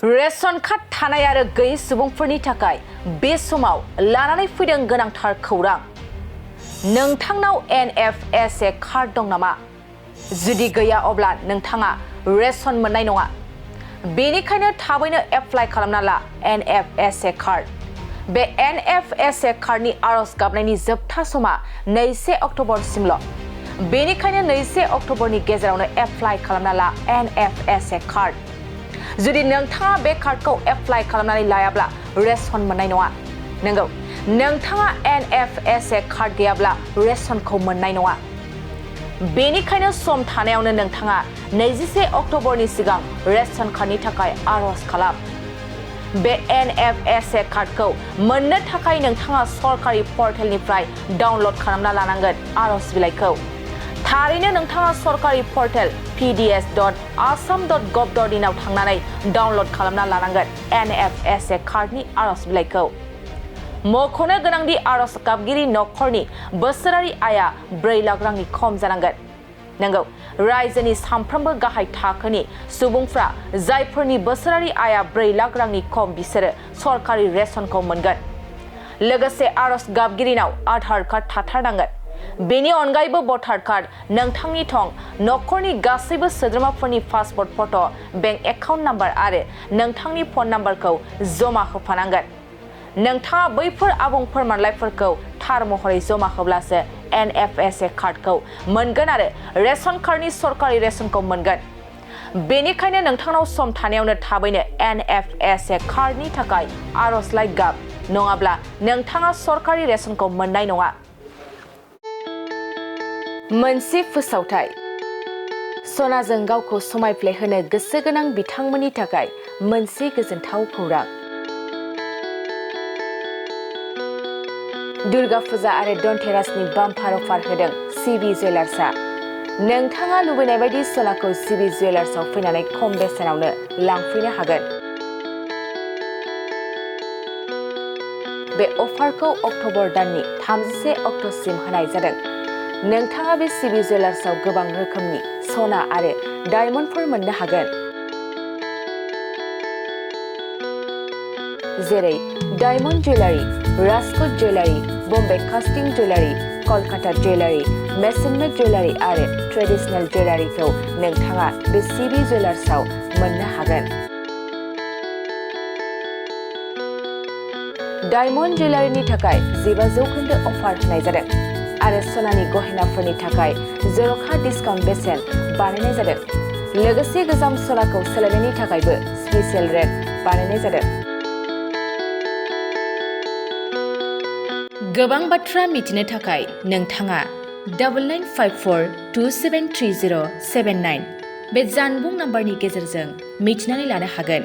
Ration card थानाय आरो गैयै सुबुंफोरनि थाखाय बे समाव लानानै फैदों गोनांथार खौरां। नोंथांनाव Nfsa कार्ड दं नामा? जुदि गैया अब्ला नोंथाङा रेशन मोननाय नङा। बेनिखायनो थाबैनो एप्लाइ खालामना ला Nfsa कार्ड। बे Nfsa कार्डनि आर'ज गाबनायनि जोबथा समा 2 अक्ट'बरसिमल'। बेनिखायनो 2 अक्ट'बरनि गेजेरावनो एप्लाइ खालामना ला Nfsa कार्ड। जुदि नोंथाङा बे कार्डखौ एप्लाइ खालामनानै लायाब्ला रेशन मोननाय नङा। नंगौ, नोंथाङा Nfsa कार्ड गैयाब्ला रेशनखौ मोननाय नङा। बेनिखायनो सम थानायावनो नोंथाङा 21 अक्ट'बरनि सिगां रेशन कार्डनि थाखाय आर'ज खालाम। बे Nfsa कार्डखौ मोननो थाखाय नोंथाङा सरकारि पर्टेलनिफ्राय डाउनल'ड खालामना लानांगोन आर'ज बिलाइखौ। थारैनो नोंथाङा सरकारि पर्टेल pds.assam.gov.in आव थांनानै डाउनल'ड खालामना लानांगोन Nfsa कार्डनि आर'ज बिलाइखौ। मख'नो गोनांदि आर'ज गाबगिरि नखरनि बोसोरारि आयआ 4 लाख रांनि खम जानांगोन। नंगौ, रायजोनि सानफ्रोमबो गाहाय थाखोनि सुबुंफ्रा जायफोरनि बोसोरारि आयआ 4 लाख रांनि खम बिसोरो सरकारि रेशनखौ मोनगोन। लोगोसे आर'ज गाबगिरिनाव आधार कार्ड थाथारनांगोन। बेनि अनगायैबो भटार कार्ड, नोंथांनि थं, नखरनि गासैबो सोद्रोमाफोरनि पासपोर्ट फट', बेंक एकाउन्ट नाम्बार आरो नोंथांनि फन नाम्बारखौ जमा होफानांगोन। नोंथाङा बैफोर आबुं फोरमानलाइफोरखौ थार महरै जमा होब्लासो Nfsa कार्डखौ मोनगोन आरो रेशन कार्डनि सरकारि रेशनखौ मोनगोन। बेनिखायनो नोंथांनाव सम थानायावनो थाबैनो Nfsa कार्डनि थाखाय आर'जलाइ गाब, नङाब्ला नोंथाङा सरकारि रेशनखौ मोननाय नङा। मोनसे फोसावथाय। सनाजों गावखौ समायफ्लेहोनो गोसो गोनां बिथांमोननि थाखाय मोनसे गोजोनथाव खौरां। दुर्गा फुजा आरो धनतेरासनि बाम्पार अफार होदों सिबि जुवेलार्सआ। नोंथाङा लुबैनाय बायदि सनाखौ सिबि जुवेलार्सआव फैनानै खम बेसेनावनो लांफैनो हागोन। बे अफारखौ अक्ट'बर दाननि 31 अक्ट'सिम होनाय जादों। नोंथाङा बे सिबि जुवेलार्सआव गोबां रोखोमनि सना आरो डायमन्डफोर मोननो हागोन। जेरै diamond jewellery, Rajkot jewellery, Bombay कास्टिं जुवेलारि, कलकाता जुवेलारि, मेसिन मेड जुवेलारि आरो ट्रेडिशनेल जुवेलारिखौ नोंथाङा बे सिबि जुवेलार्सआव मोननो हागोन। डायमन्ड जुवेलारिनि थाखाय 15% अफार होनाय जादों आरो सनानि गहेनाफोरनि थाखाय जर'खा डिसकाउन्ट बेसेन बानायनाय जादों। लोगोसे गोजाम सनाखौ सोलायनायनि थाखायबो स्पेसियेल रेट बानायनाय जादों। गोबां बाथ्रा मिथिनो थाखाय नोंथाङा 9954273079 बे जानबुं नाम्बारनि गेजेरजों मिथिनानै लानो हागोन।